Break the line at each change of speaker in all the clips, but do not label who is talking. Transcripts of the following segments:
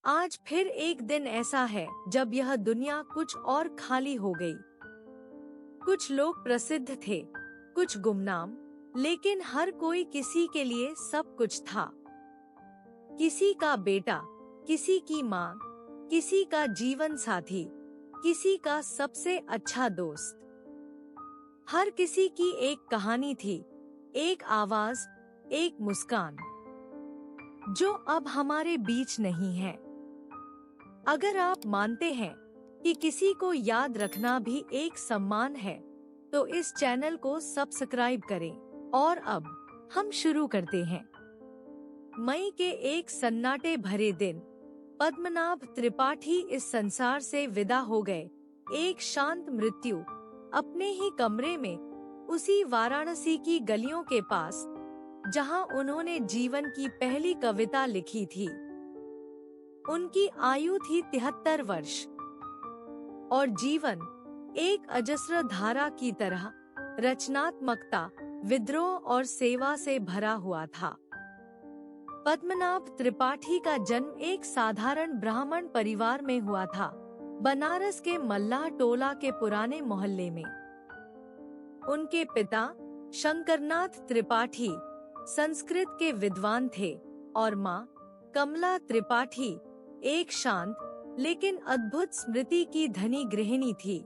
आज फिर एक दिन ऐसा है जब यह दुनिया कुछ और खाली हो गई। कुछ लोग प्रसिद्ध थे, कुछ गुमनाम, लेकिन हर कोई किसी के लिए सब कुछ था। किसी का बेटा, किसी की माँ, किसी का जीवन साथी, किसी का सबसे अच्छा दोस्त। हर किसी की एक कहानी थी, एक आवाज, एक मुस्कान, जो अब हमारे बीच नहीं है। अगर आप मानते हैं कि किसी को याद रखना भी एक सम्मान है, तो इस चैनल को सब्सक्राइब करें। और अब हम शुरू करते हैं। मई के एक सन्नाटे भरे दिन पद्मनाभ त्रिपाठी इस संसार से विदा हो गए। एक शांत मृत्यु अपने ही कमरे में, उसी वाराणसी की गलियों के पास जहां उन्होंने जीवन की पहली कविता लिखी थी। उनकी आयु थी 73 वर्ष और जीवन एक अजस्र धारा की तरह रचनात्मकता, विद्रोह और सेवा से भरा हुआ था। पद्मनाभ त्रिपाठी का जन्म एक साधारण ब्राह्मण परिवार में हुआ था, बनारस के मल्लाह टोला के पुराने मोहल्ले में। उनके पिता शंकरनाथ त्रिपाठी संस्कृत के विद्वान थे और माँ कमला त्रिपाठी एक शांत लेकिन अद्भुत स्मृति की धनी गृहिणी थी।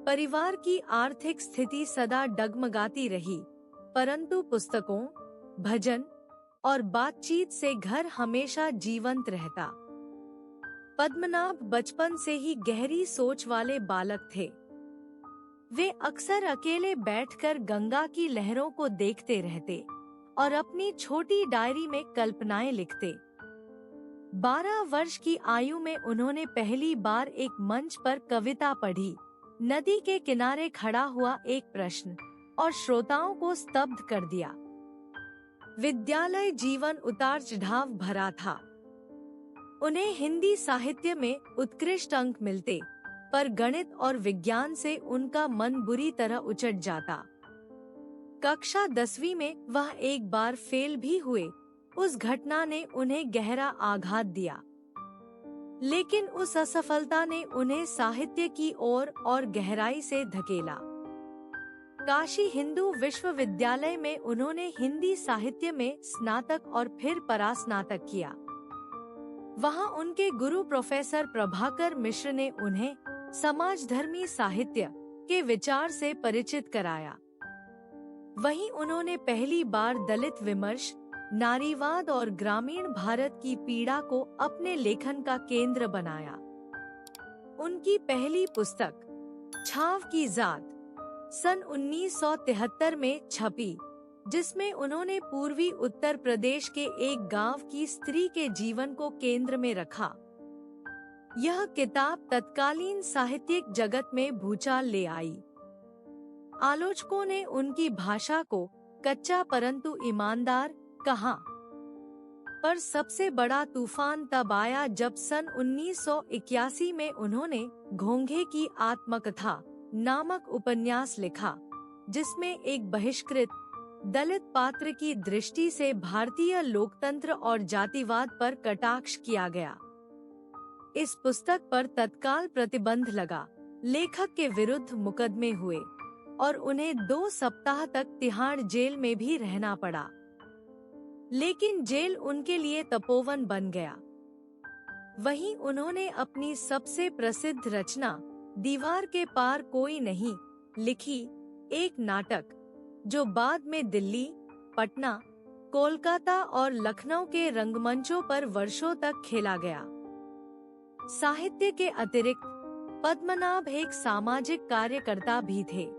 परिवार की आर्थिक स्थिति सदा डगमगाती रही, परंतु पुस्तकों, भजन और बातचीत से घर हमेशा जीवंत रहता। पद्मनाभ बचपन से ही गहरी सोच वाले बालक थे। वे अक्सर अकेले बैठकर गंगा की लहरों को देखते रहते और अपनी छोटी डायरी में कल्पनाएं लिखते। 12 वर्ष की आयु में उन्होंने पहली बार एक मंच पर कविता पढ़ी। नदी के किनारे खड़ा हुआ एक प्रश्न और श्रोताओं को स्तब्ध कर दिया। विद्यालय जीवन उतार चढ़ाव भरा था। उन्हें हिंदी साहित्य में उत्कृष्ट अंक मिलते, पर गणित और विज्ञान से उनका मन बुरी तरह उचट जाता। कक्षा 10वीं में वह एक बार फेल भी हुए। उस घटना ने उन्हें गहरा आघात दिया, लेकिन उस असफलता ने उन्हें साहित्य की ओर और गहराई से धकेला। काशी हिंदू विश्वविद्यालय में उन्होंने हिंदी साहित्य में स्नातक और फिर परास्नातक किया। वहां उनके गुरु प्रोफेसर प्रभाकर मिश्र ने उन्हें समाजधर्मी साहित्य के विचार से परिचित कराया। वहीं उन्होंने पहली बार दलित विमर्श, नारीवाद और ग्रामीण भारत की पीड़ा को अपने लेखन का केंद्र बनाया। उनकी पहली पुस्तक छाव की जात सन 1973 में छपी, जिसमें उन्होंने पूर्वी उत्तर प्रदेश के एक गांव की स्त्री के जीवन को केंद्र में रखा। यह किताब तत्कालीन साहित्यिक जगत में भूचाल ले आई। आलोचकों ने उनकी भाषा को कच्चा परंतु ईमानदार कहा, पर सबसे बड़ा तूफान तब आया जब सन 1981 में उन्होंने घोंघे की आत्मकथा नामक उपन्यास लिखा, जिसमें एक बहिष्कृत दलित पात्र की दृष्टि से भारतीय लोकतंत्र और जातिवाद पर कटाक्ष किया गया। इस पुस्तक पर तत्काल प्रतिबंध लगा, लेखक के विरुद्ध मुकदमे हुए और उन्हें 2 सप्ताह तक तिहाड़ जेल में भी रहना पड़ा। लेकिन जेल उनके लिए तपोवन बन गया। वहीं उन्होंने अपनी सबसे प्रसिद्ध रचना दीवार के पार कोई नहीं लिखी, एक नाटक जो बाद में दिल्ली, पटना, कोलकाता और लखनऊ के रंगमंचों पर वर्षों तक खेला गया। साहित्य के अतिरिक्त पद्मनाभ एक सामाजिक कार्यकर्ता भी थे।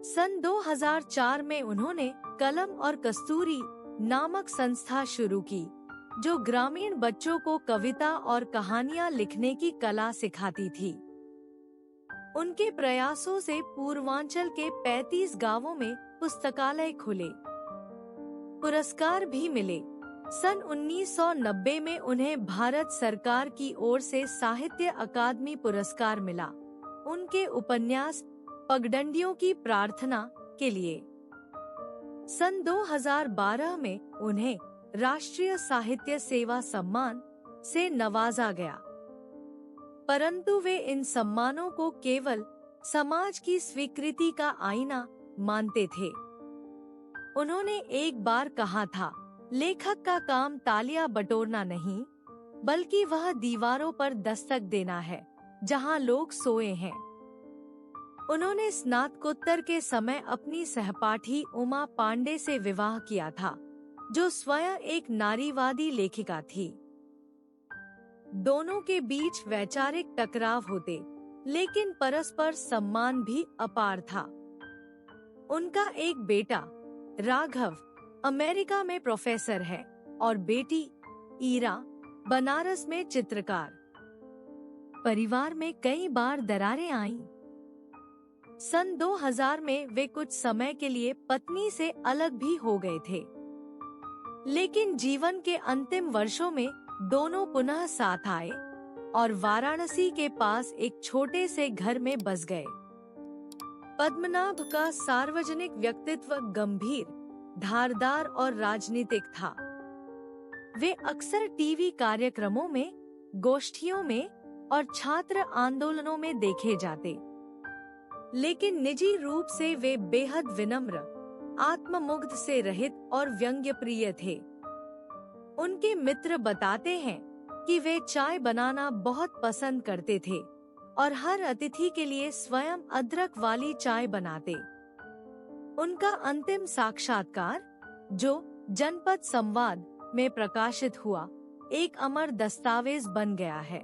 सन 2004 में उन्होंने कलम और कस्तूरी नामक संस्था शुरू की, जो ग्रामीण बच्चों को कविता और कहानियां लिखने की कला सिखाती थी। उनके प्रयासों से पूर्वांचल के 35 गांवों में पुस्तकालय खुले। पुरस्कार भी मिले। सन 1990 में उन्हें भारत सरकार की ओर से साहित्य अकादमी पुरस्कार मिला, उनके उपन्यास पगडंडियों की प्रार्थना के लिए। सन 2012 में उन्हें राष्ट्रीय साहित्य सेवा सम्मान से नवाजा गया। परंतु वे इन सम्मानों को केवल समाज की स्वीकृति का आईना मानते थे। उन्होंने एक बार कहा था, लेखक का काम तालियां बटोरना नहीं, बल्कि वह दीवारों पर दस्तक देना है जहां लोग सोए हैं। उन्होंने स्नातकोत्तर के समय अपनी सहपाठी उमा पांडे से विवाह किया था, जो स्वयं एक नारीवादी लेखिका थी। दोनों के बीच वैचारिक टकराव होते, लेकिन परस्पर सम्मान भी अपार था। उनका एक बेटा राघव अमेरिका में प्रोफेसर है और बेटी ईरा बनारस में चित्रकार। परिवार में कई बार दरारें आईं। सन 2000 में वे कुछ समय के लिए पत्नी से अलग भी हो गए थे, लेकिन जीवन के अंतिम वर्षों में दोनों पुनः साथ आए और वाराणसी के पास एक छोटे से घर में बस गए। पद्मनाभ का सार्वजनिक व्यक्तित्व गंभीर, धारदार और राजनीतिक था। वे अक्सर टीवी कार्यक्रमों में, गोष्ठियों में और छात्र आंदोलनों में देखे जाते, लेकिन निजी रूप से वे बेहद विनम्र, आत्ममुग्ध से रहित और व्यंग्यप्रिय थे। उनके मित्र बताते हैं कि वे चाय बनाना बहुत पसंद करते थे और हर अतिथि के लिए स्वयं अदरक वाली चाय बनाते। उनका अंतिम साक्षात्कार, जो जनपद संवाद में प्रकाशित हुआ, एक अमर दस्तावेज बन गया है।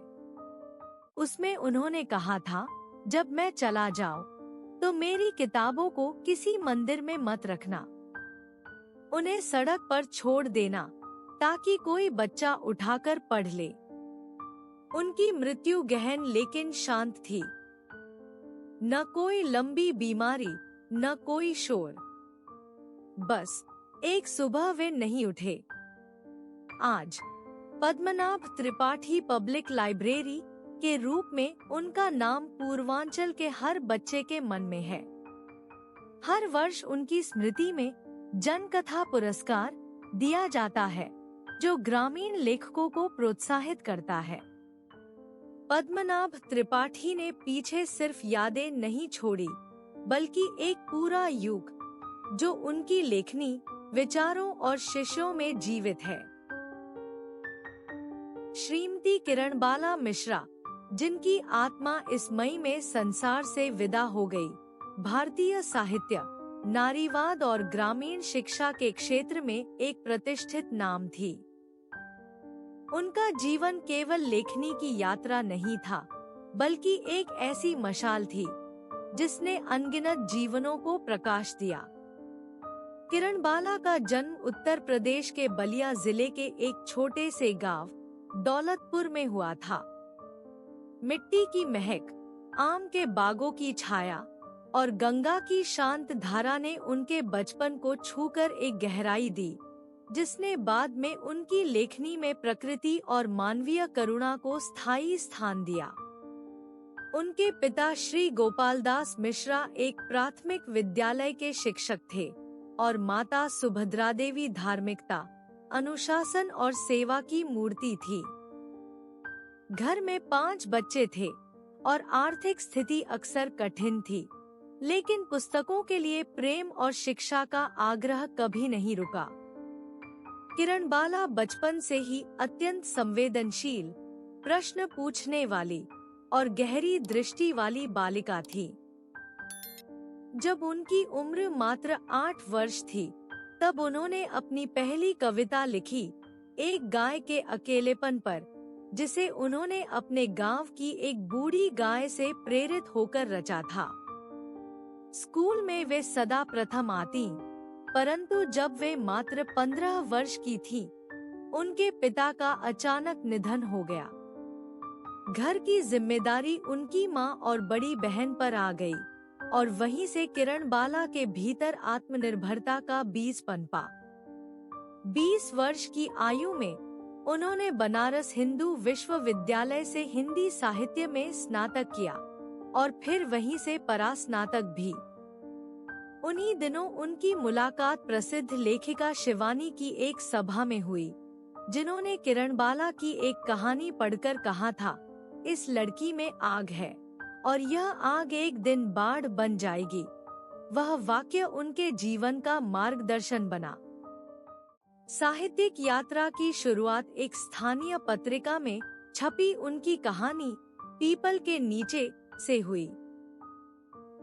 उसमें उन्होंने कहा था, जब मैं चला जाऊं तो मेरी किताबों को किसी मंदिर में मत रखना, उन्हें सड़क पर छोड़ देना ताकि कोई बच्चा उठाकर पढ़ ले। उनकी मृत्यु गहन लेकिन शांत थी। न कोई लंबी बीमारी, न कोई शोर। बस एक सुबह वे नहीं उठे। आज पद्मनाभ त्रिपाठी पब्लिक लाइब्रेरी के रूप में उनका नाम पूर्वांचल के हर बच्चे के मन में है। हर वर्ष उनकी स्मृति में जनकथा पुरस्कार दिया जाता है, जो ग्रामीण लेखकों को प्रोत्साहित करता है। पद्मनाभ त्रिपाठी ने पीछे सिर्फ यादें नहीं छोड़ी, बल्कि एक पूरा युग, जो उनकी लेखनी, विचारों और शिष्यों में जीवित है। श्रीमती किरणबाला मिश्रा, जिनकी आत्मा इस मई में संसार से विदा हो गई, भारतीय साहित्य, नारीवाद और ग्रामीण शिक्षा के क्षेत्र में एक प्रतिष्ठित नाम थी। उनका जीवन केवल लेखनी की यात्रा नहीं था, बल्कि एक ऐसी मशाल थी जिसने अनगिनत जीवनों को प्रकाश दिया। किरणबाला का जन्म उत्तर प्रदेश के बलिया जिले के एक छोटे से गांव दौलतपुर में हुआ था। मिट्टी की महक, आम के बागों की छाया और गंगा की शांत धारा ने उनके बचपन को छूकर एक गहराई दी, जिसने बाद में उनकी लेखनी में प्रकृति और मानवीय करुणा को स्थायी स्थान दिया। उनके पिता श्री गोपालदास मिश्रा एक प्राथमिक विद्यालय के शिक्षक थे और माता सुभद्रा देवी धार्मिकता, अनुशासन और सेवा की मूर्ति थी। घर में 5 बच्चे थे और आर्थिक स्थिति अक्सर कठिन थी, लेकिन पुस्तकों के लिए प्रेम और शिक्षा का आग्रह कभी नहीं रुका। किरणबाला बचपन से ही अत्यंत संवेदनशील, प्रश्न पूछने वाली और गहरी दृष्टि वाली बालिका थी। जब उनकी उम्र मात्र 8 वर्ष थी, तब उन्होंने अपनी पहली कविता लिखी, एक गाय के अकेलेपन पर, जिसे उन्होंने अपने गांव की एक बूढ़ी गाय से प्रेरित होकर रचा था। स्कूल में वे सदा प्रथम आती, परंतु जब वे मात्र 15 वर्ष की थीं, उनके पिता का अचानक निधन हो गया। घर की जिम्मेदारी उनकी मां और बड़ी बहन पर आ गई और वहीं से किरणबाला के भीतर आत्मनिर्भरता का बीज पनपा। 20 वर्ष की आयु में उन्होंने बनारस हिंदू विश्वविद्यालय से हिंदी साहित्य में स्नातक किया और फिर वहीं से परास्नातक भी। उन्हीं दिनों उनकी मुलाकात प्रसिद्ध लेखिका शिवानी की एक सभा में हुई, जिन्होंने किरणबाला की एक कहानी पढ़कर कहा था, इस लड़की में आग है और यह आग एक दिन बाढ़ बन जाएगी। वह वाक्य उनके जीवन का मार्गदर्शन बना। साहित्यिक यात्रा की शुरुआत एक स्थानीय पत्रिका में छपी उनकी कहानी पीपल के नीचे से हुई,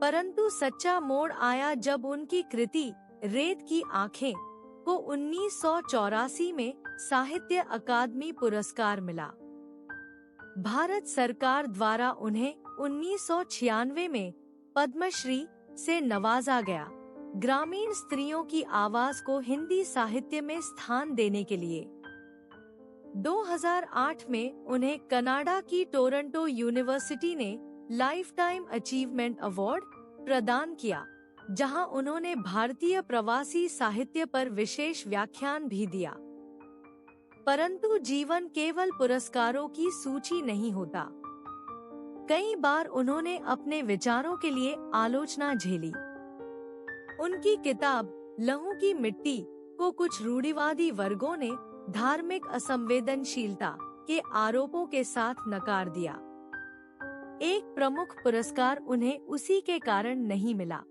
परंतु सच्चा मोड़ आया जब उनकी कृति रेत की आंखें को 1984 में साहित्य अकादमी पुरस्कार मिला। भारत सरकार द्वारा उन्हें 1996 में पद्मश्री से नवाजा गया, ग्रामीण स्त्रियों की आवाज को हिंदी साहित्य में स्थान देने के लिए। 2008 में उन्हें कनाडा की टोरंटो यूनिवर्सिटी ने लाइफ टाइम अचीवमेंट अवार्ड प्रदान किया, जहां उन्होंने भारतीय प्रवासी साहित्य पर विशेष व्याख्यान भी दिया। परंतु जीवन केवल पुरस्कारों की सूची नहीं होता। कई बार उन्होंने अपने विचारों के लिए आलोचना झेली। उनकी किताब लहू की मिट्टी को कुछ रूढ़िवादी वर्गों ने धार्मिक असंवेदनशीलता के आरोपों के साथ नकार दिया। एक प्रमुख पुरस्कार उन्हें उसी के कारण नहीं मिला।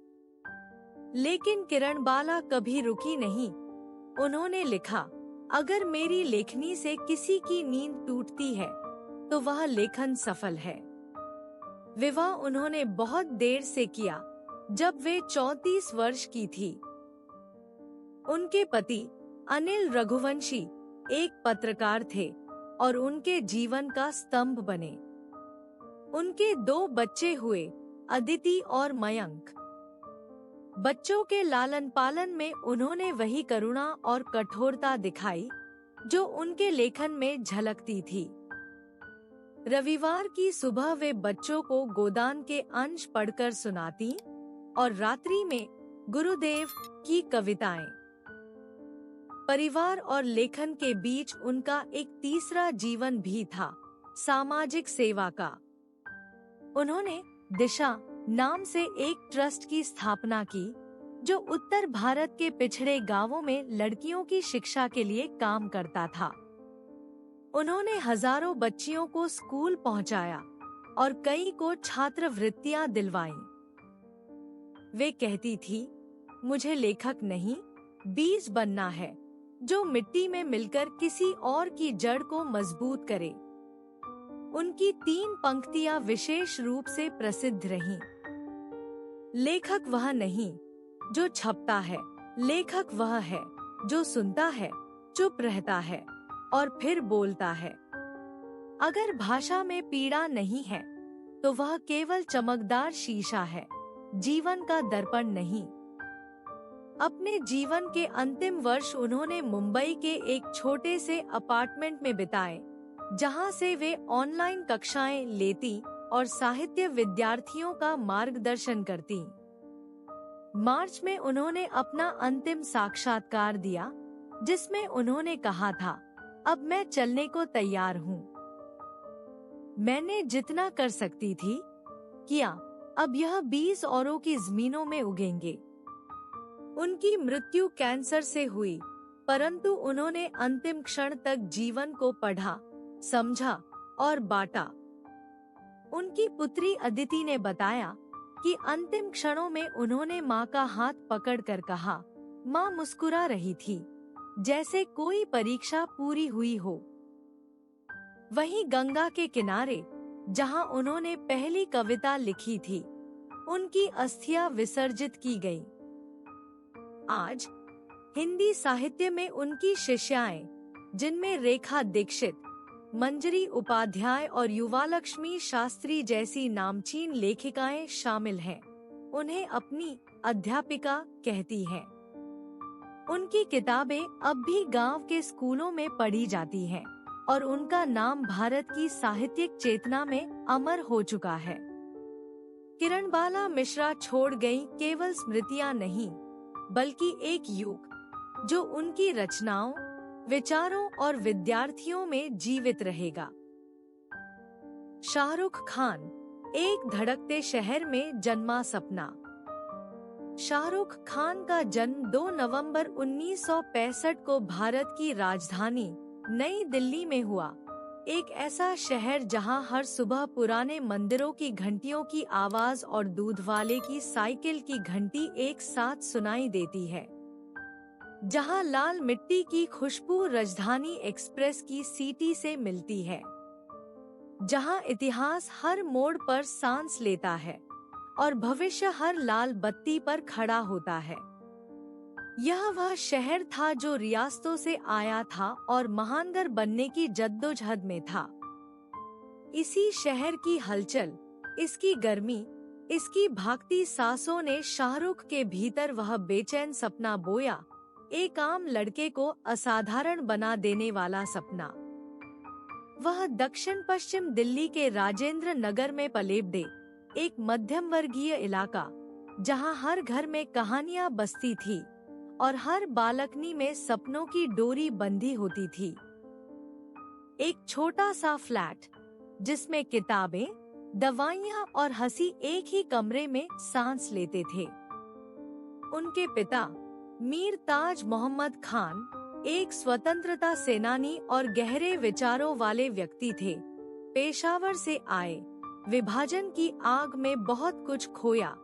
लेकिन किरणबाला कभी रुकी नहीं। उन्होंने लिखा, अगर मेरी लेखनी से किसी की नींद टूटती है तो वह लेखन सफल है। विवाह उन्होंने बहुत देर से किया, जब वे 34 वर्ष की थी। उनके पति अनिल रघुवंशी एक पत्रकार थे और उनके जीवन का स्तंभ बने। उनके 2 बच्चे हुए, अदिति और मयंक। बच्चों के लालन पालन में उन्होंने वही करुणा और कठोरता दिखाई जो उनके लेखन में झलकती थी। रविवार की सुबह वे बच्चों को गोदान के अंश पढ़कर सुनाती और रात्रि में गुरुदेव की कविताएं। परिवार और लेखन के बीच उनका एक तीसरा जीवन भी था, सामाजिक सेवा का। उन्होंने दिशा नाम से एक ट्रस्ट की स्थापना की, जो उत्तर भारत के पिछड़े गांवों में लड़कियों की शिक्षा के लिए काम करता था। उन्होंने हजारों बच्चियों को स्कूल पहुंचाया और कई को छात्रवृत्तियां दिलवाईं। वे कहती थी, मुझे लेखक नहीं, बीज बनना है, जो मिट्टी में मिलकर किसी और की जड़ को मजबूत करे। उनकी 3 पंक्तियां विशेष रूप से प्रसिद्ध रहीं। लेखक वह नहीं जो छपता है, लेखक वह है जो सुनता है, चुप रहता है और फिर बोलता है। अगर भाषा में पीड़ा नहीं है तो वह केवल चमकदार शीशा है, जीवन का दर्पण नहीं। अपने जीवन के अंतिम वर्ष उन्होंने मुंबई के एक छोटे से अपार्टमेंट में बिताए, जहां से वे ऑनलाइन कक्षाएं लेती और साहित्य विद्यार्थियों का मार्गदर्शन करती। मार्च में उन्होंने अपना अंतिम साक्षात्कार दिया, जिसमें उन्होंने कहा था, अब मैं चलने को तैयार हूँ। मैंने जितना कर सकती थी किया, अब यह 20 औरों की जमीनों में उगेंगे। उनकी मृत्यु कैंसर से हुई, परंतु उन्होंने अंतिम क्षण तक जीवन को पढ़ा, समझा और बांटा। उनकी पुत्री अदिति ने बताया कि अंतिम क्षणों में उन्होंने माँ का हाथ पकड़कर कहा, माँ मुस्कुरा रही थी, जैसे कोई परीक्षा पूरी हुई हो। वहीं गंगा के किनारे, जहां उन्होंने पहली कविता लिखी थी, उनकी अस्थियां विसर्जित की गईं। आज हिंदी साहित्य में उनकी शिष्याएं, जिनमें रेखा दीक्षित, मंजरी उपाध्याय और युवालक्ष्मी शास्त्री जैसी नामचीन लेखिकाएं शामिल हैं, उन्हें अपनी अध्यापिका कहती हैं। उनकी किताबें अब भी गांव के स्कूलों में पढ़ी जाती हैं और उनका नाम भारत की साहित्यिक चेतना में अमर हो चुका है। किरणबाला मिश्रा छोड़ गईं केवल स्मृतियां नहीं, बल्कि एक युग जो उनकी रचनाओं, विचारों और विद्यार्थियों में जीवित रहेगा। शाहरुख खान, एक धड़कते शहर में जन्मा सपना। शाहरुख खान का जन्म 2 नवंबर 1965 को भारत की राजधानी नई दिल्ली में हुआ। एक ऐसा शहर जहां हर सुबह पुराने मंदिरों की घंटियों की आवाज और दूध वाले की साइकिल की घंटी एक साथ सुनाई देती है। जहां लाल मिट्टी की खुशबू राजधानी एक्सप्रेस की सीटी से मिलती है। जहां इतिहास हर मोड़ पर सांस लेता है और भविष्य हर लाल बत्ती पर खड़ा होता है। यह वह शहर था जो रियासतों से आया था और महानगर बनने की जद्दोजहद में था। इसी शहर की हलचल, इसकी गर्मी, इसकी भागती सांसों ने शाहरुख के भीतर वह बेचैन सपना बोया, एक आम लड़के को असाधारण बना देने वाला सपना। वह दक्षिण पश्चिम दिल्ली के राजेंद्र नगर में पलेबड़े, एक मध्यम वर्गीय इलाका, जहां हर घर में कहानियां बसती थी और हर बालकनी में सपनों की डोरी बंधी होती थी। एक छोटा सा फ्लैट जिसमें किताबें, दवाइयां और हंसी एक ही कमरे में सांस लेते थे। उनके पिता मीर ताज मोहम्मद खान एक स्वतंत्रता सेनानी और गहरे विचारों वाले व्यक्ति थे। पेशावर से आए, विभाजन की आग में बहुत कुछ खोया,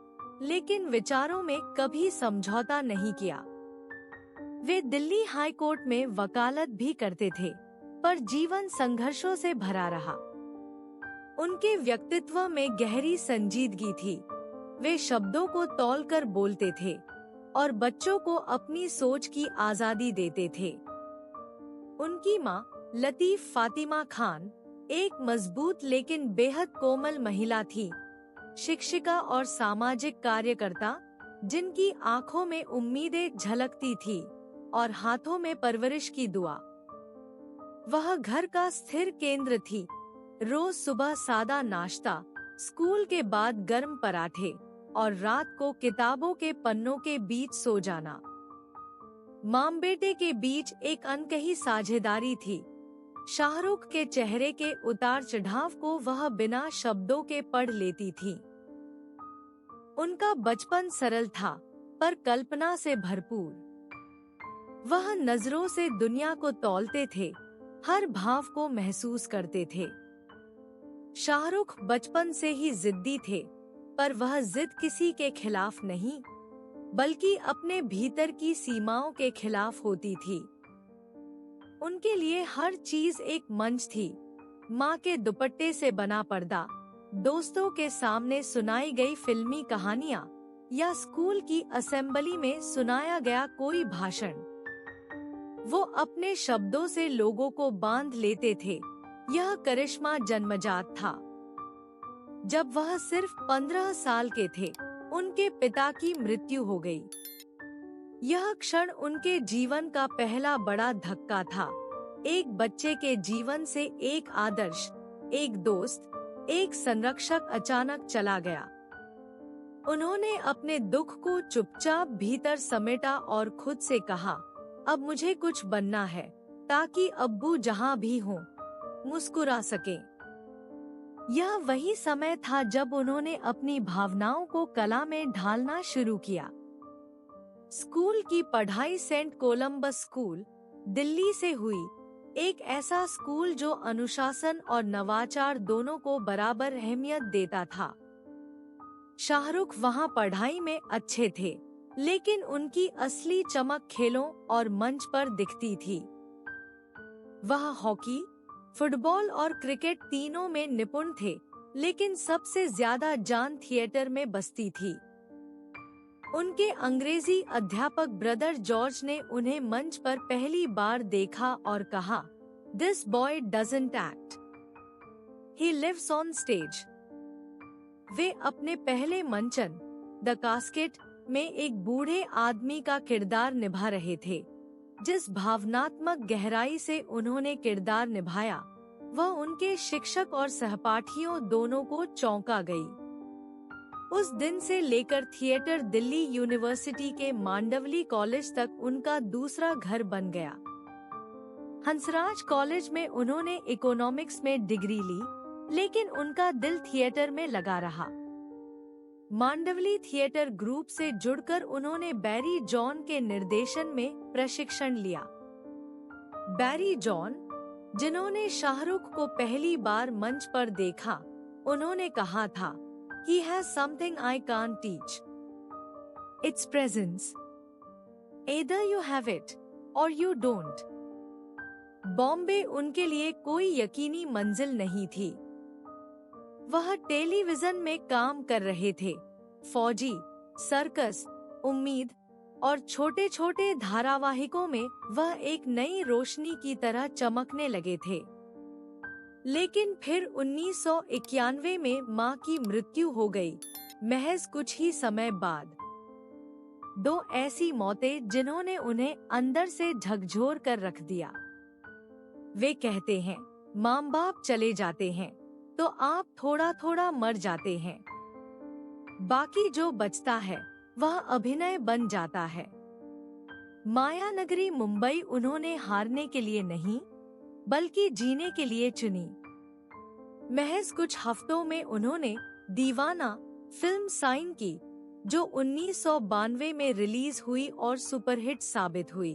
लेकिन विचारों में कभी समझौता नहीं किया। वे दिल्ली हाई कोर्ट में वकालत भी करते थे, पर जीवन संघर्षों से भरा रहा। उनके व्यक्तित्व में गहरी संजीदगी थी। वे शब्दों को तौलकर बोलते थे और बच्चों को अपनी सोच की आजादी देते थे। उनकी मां लतीफ फातिमा खान एक मजबूत लेकिन बेहद कोमल महिला थी, शिक्षिका और सामाजिक कार्यकर्ता जिनकी आंखों में उम्मीदें झलकती थी और हाथों में परवरिश की दुआ। वह घर का स्थिर केंद्र थी। रोज सुबह सादा नाश्ता, स्कूल के बाद गर्म पराठे और रात को किताबों के पन्नों के बीच सो जाना। मां बेटे के बीच एक अनकही साझेदारी थी। शाहरुख के चेहरे के उतार चढ़ाव को वह बिना शब्दों के पढ़ लेती थी। उनका बचपन सरल था, पर कल्पना से भरपूर। वह नजरों से दुनिया को तौलते थे, हर भाव को महसूस करते थे। शाहरुख बचपन से ही जिद्दी थे, पर वह जिद किसी के खिलाफ नहीं, बल्कि अपने भीतर की सीमाओं के खिलाफ होती थी। उनके लिए हर चीज एक मंच थी। माँ के दुपट्टे से बना पर्दा, दोस्तों के सामने सुनाई गई फिल्मी कहानियाँ या स्कूल की असेंबली में सुनाया गया कोई भाषण। वो अपने शब्दों से लोगों को बांध लेते थे। यह करिश्मा जन्मजात था। जब वह सिर्फ 15 साल के थे, उनके पिता की मृत्यु हो गई। यह क्षण उनके जीवन का पहला बड़ा धक्का था। एक बच्चे के जीवन से एक आदर्श, एक दोस्त, एक संरक्षक अचानक चला गया। उन्होंने अपने दुख को चुपचाप भीतर समेटा और खुद से कहा, अब मुझे कुछ बनना है ताकि अब्बू जहाँ भी हों, मुस्कुरा सकें। यह वही समय था जब उन्होंने अपनी भावनाओं को कला में ढालना शुरू किया। स्कूल की पढ़ाई सेंट कोलंबस स्कूल, दिल्ली से हुई, एक ऐसा स्कूल जो अनुशासन और नवाचार दोनों को बराबर अहमियत देता था। शाहरुख वहां पढ़ाई में अच्छे थे, लेकिन उनकी असली चमक खेलों और मंच पर दिखती थी। वह हॉकी, फुटबॉल और क्रिकेट तीनों में निपुण थे, लेकिन सबसे ज्यादा जान थिएटर में बसती थी। उनके अंग्रेजी अध्यापक ब्रदर जॉर्ज ने उन्हें मंच पर पहली बार देखा और कहा, "This boy doesn't act. He lives on stage." वे अपने पहले मंचन, द कास्केट, में एक बूढ़े आदमी का किरदार निभा रहे थे। जिस भावनात्मक गहराई से उन्होंने किरदार निभाया, वह उनके शिक्षक और सहपाठियों दोनों को चौंका गई। उस दिन से लेकर थिएटर दिल्ली यूनिवर्सिटी के मांडवली कॉलेज तक उनका दूसरा घर बन गया। हंसराज कॉलेज में उन्होंने इकोनॉमिक्स में डिग्री ली, लेकिन उनका दिल थिएटर में लगा रहा। मांडवली थिएटर ग्रुप से जुड़कर उन्होंने बैरी जॉन के निर्देशन में प्रशिक्षण लिया। बैरी जॉन, जिन्होंने शाहरुख को पहली बार मंच पर देखा, उन्होंने कहा था, "He has something I can't teach. Its presence. Either you have it or you don't." Bombay उनके लिए कोई यकीनी मंजिल नहीं थी। वह टेलीविजन में काम कर रहे थे। फौजी, सर्कस, उम्मीद और छोटे छोटे धारावाहिकों में वह एक नई रोशनी की तरह चमकने लगे थे। लेकिन फिर 1991 में मां की मृत्यु हो गई, महज कुछ ही समय बाद। 2 ऐसी मौतें जिन्होंने उन्हें अंदर से झकझोर कर रख दिया। वे कहते हैं, माँ बाप चले जाते हैं तो आप थोड़ा थोड़ा मर जाते हैं। बाकी जो बचता है वह अभिनय बन जाता है। मायानगरी मुंबई उन्होंने हारने के लिए नहीं, बल्कि जीने के लिए चुनी। महज कुछ हफ्तों में उन्होंने दीवाना फिल्म साइन की, जो 1992 में रिलीज हुई और सुपरहिट साबित हुई।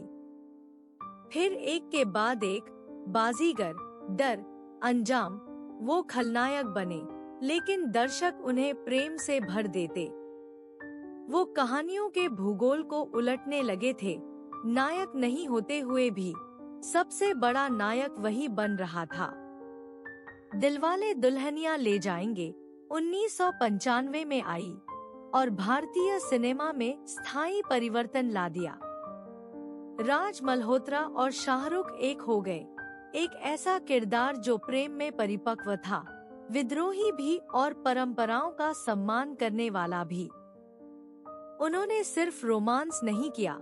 फिर एक के बाद एक, बाजीगर, डर, अंजाम, वो खलनायक बने, लेकिन दर्शक उन्हें प्रेम से भर देते। वो कहानियों के भूगोल को उलटने लगे थे। नायक नहीं होते हुए भी सबसे बड़ा नायक वही बन रहा था। दिलवाले दुल्हनिया ले जाएंगे 1995 में आई और भारतीय सिनेमा में स्थायी परिवर्तन ला दिया। राज मल्होत्रा और शाहरुख एक हो गए। एक ऐसा किरदार जो प्रेम में परिपक्व था, विद्रोही भी और परंपराओं का सम्मान करने वाला भी। उन्होंने सिर्फ रोमांस नहीं किया,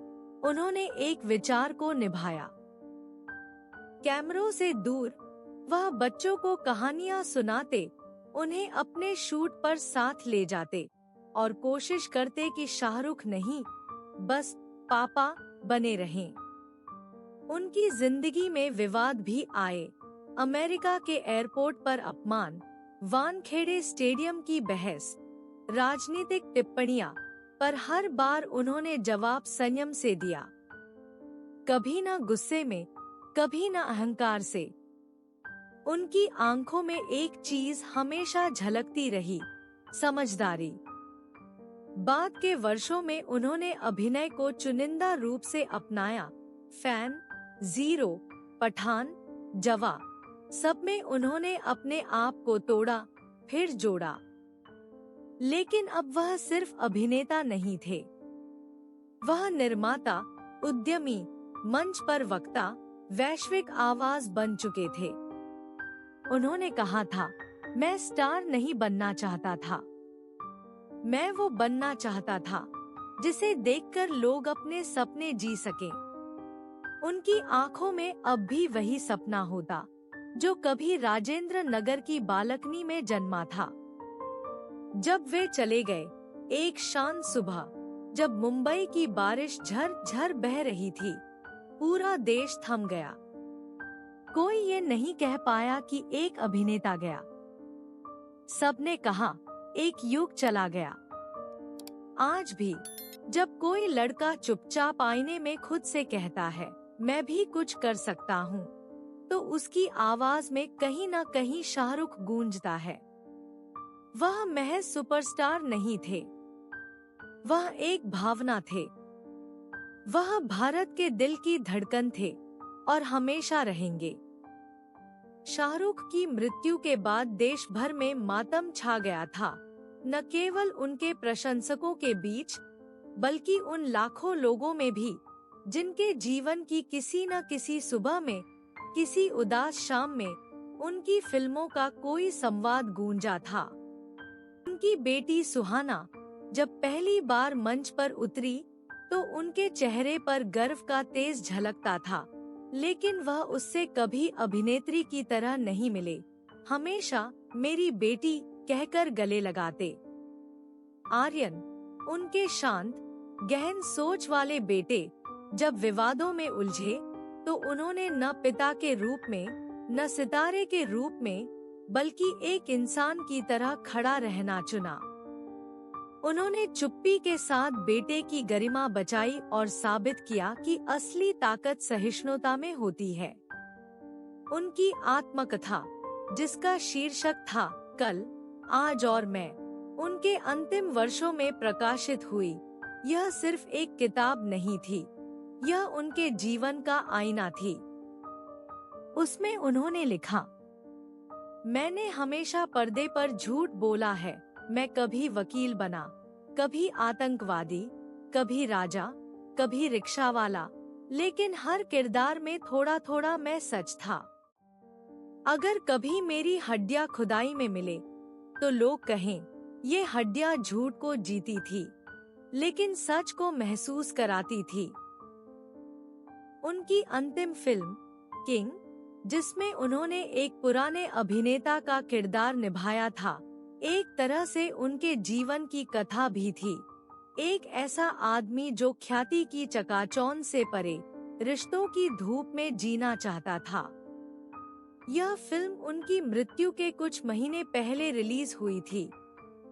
उन्होंने एक विचार को निभाया। कैमरों से दूर वह बच्चों को कहानियां सुनाते, उन्हें अपने शूट पर साथ ले जाते और कोशिश करते कि शाहरुख नहीं, बस पापा बने रहें। उनकी जिंदगी में विवाद भी आए। अमेरिका के एयरपोर्ट पर अपमान, वानखेड़े स्टेडियम की बहस, राजनीतिक टिप्पणियां, पर हर बार उन्होंने जवाब संयम से दिया। कभी न गुस्से में, कभी न अहंकार से। उनकी आंखों में एक चीज हमेशा झलकती रही, समझदारी। बाद के वर्षों में उन्होंने अभिनय को चुनिंदा रूप से अपनाया। फैन, जीरो, पठान, जवा, सब में उन्होंने अपने आप को तोड़ा, फिर जोड़ा। लेकिन अब वह सिर्फ अभिनेता नहीं थे, वह निर्माता, उद्यमी, मंच पर वक्ता, वैश्विक आवाज बन चुके थे। उन्होंने कहा था, मैं स्टार नहीं बनना चाहता था, मैं वो बनना चाहता था जिसे देखकर लोग अपने सपने जी सकें। उनकी आंखों में अब भी वही सपना होता जो कभी राजेंद्र नगर की बालकनी में जन्मा था। जब वे चले गए, एक शांत सुबह, जब मुंबई की बारिश झर-झर बह रही थी, पूरा देश थम गया। कोई ये नहीं कह पाया कि एक अभिनेता गया। सबने कहा, एक युग चला गया। आज भी जब कोई लड़का चुपचाप आईने में खुद से कहता है, मैं भी कुछ कर सकता हूँ, तो उसकी आवाज में कहीं न कहीं शाहरुख गूंजता है। वह महज सुपरस्टार नहीं थे, वह एक भावना थे। वह भारत के दिल की धड़कन थे और हमेशा रहेंगे। शाहरुख की मृत्यु के बाद देश भर में मातम छा गया था, न केवल उनके प्रशंसकों के बीच, बल्कि उन लाखों लोगों में भी जिनके जीवन की किसी न किसी सुबह में, किसी उदास शाम में उनकी फिल्मों का कोई संवाद गूंजा था। उनकी बेटी सुहाना जब पहली बार मंच पर उतरी तो उनके चेहरे पर गर्व का तेज झलकता था, लेकिन वह उससे कभी अभिनेत्री की तरह नहीं मिले। हमेशा मेरी बेटी कहकर गले लगाते। आर्यन, उनके शांत, गहन सोच वाले बेटे, जब विवादों में उलझे तो उन्होंने न पिता के रूप में, न सितारे के रूप में, बल्कि एक इंसान की तरह खड़ा रहना चुना। उन्होंने चुप्पी के साथ बेटे की गरिमा बचाई और साबित किया कि असली ताकत सहिष्णुता में होती है। उनकी आत्मकथा, जिसका शीर्षक था कल, आज और मैं, उनके अंतिम वर्षों में प्रकाशित हुई। यह सिर्फ एक किताब नहीं थी, यह उनके जीवन का आईना थी। उसमें उन्होंने लिखा, मैंने हमेशा पर्दे पर झूठ बोला है। मैं कभी वकील बना, कभी आतंकवादी, कभी राजा, कभी रिक्शा वाला, लेकिन हर किरदार में थोड़ा थोड़ा मैं सच था। अगर कभी मेरी हड्डियां खुदाई में मिले तो लोग कहें, ये हड्डियां झूठ को जीती थी, लेकिन सच को महसूस कराती थी। उनकी अंतिम फिल्म किंग, जिसमें उन्होंने एक पुराने अभिनेता का किरदार निभाया था, एक तरह से उनके जीवन की कथा भी थी। एक ऐसा आदमी जो ख्याति की चकाचौंध से परे रिश्तों की धूप में जीना चाहता था। यह फिल्म उनकी मृत्यु के कुछ महीने पहले रिलीज हुई थी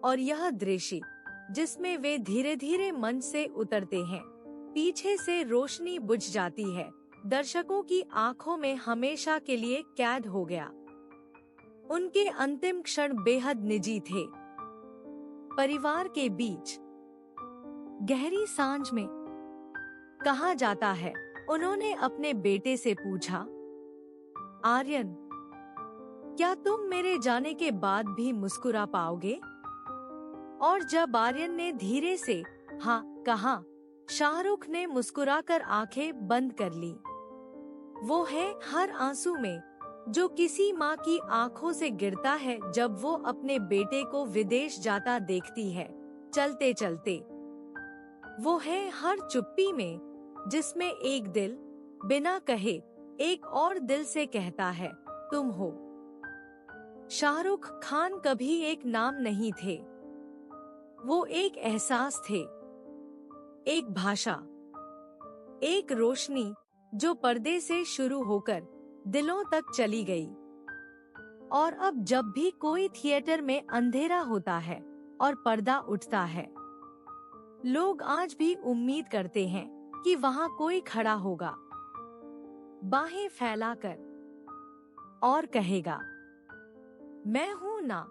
और यह दृश्य, जिसमें वे धीरे धीरे मंच से उतरते हैं, पीछे से रोशनी बुझ जाती है, दर्शकों की आंखों में हमेशा के लिए कैद हो गया। उनके अंतिम क्षण बेहद निजी थे। परिवार के बीच गहरी सांझ में कहा जाता है, उन्होंने अपने बेटे से पूछा, आर्यन, क्या तुम मेरे जाने के बाद भी मुस्कुरा पाओगे? और जब आर्यन ने धीरे से हाँ कहा, शाहरुख ने मुस्कुराकर आंखें बंद कर ली। वो है हर आंसू में जो किसी माँ की आंखों से गिरता है जब वो अपने बेटे को विदेश जाता देखती है, चलते चलते। वो है हर चुप्पी में जिसमें एक दिल बिना कहे एक और दिल से कहता है, तुम हो। शाहरुख खान कभी एक नाम नहीं थे, वो एक एहसास थे, एक भाषा, एक रोशनी जो पर्दे से शुरू होकर दिलों तक चली गई। और अब जब भी कोई थिएटर में अंधेरा होता है और पर्दा उठता है, लोग आज भी उम्मीद करते हैं कि वहां कोई खड़ा होगा, बाहें फैलाकर, और कहेगा, मैं हूं ना।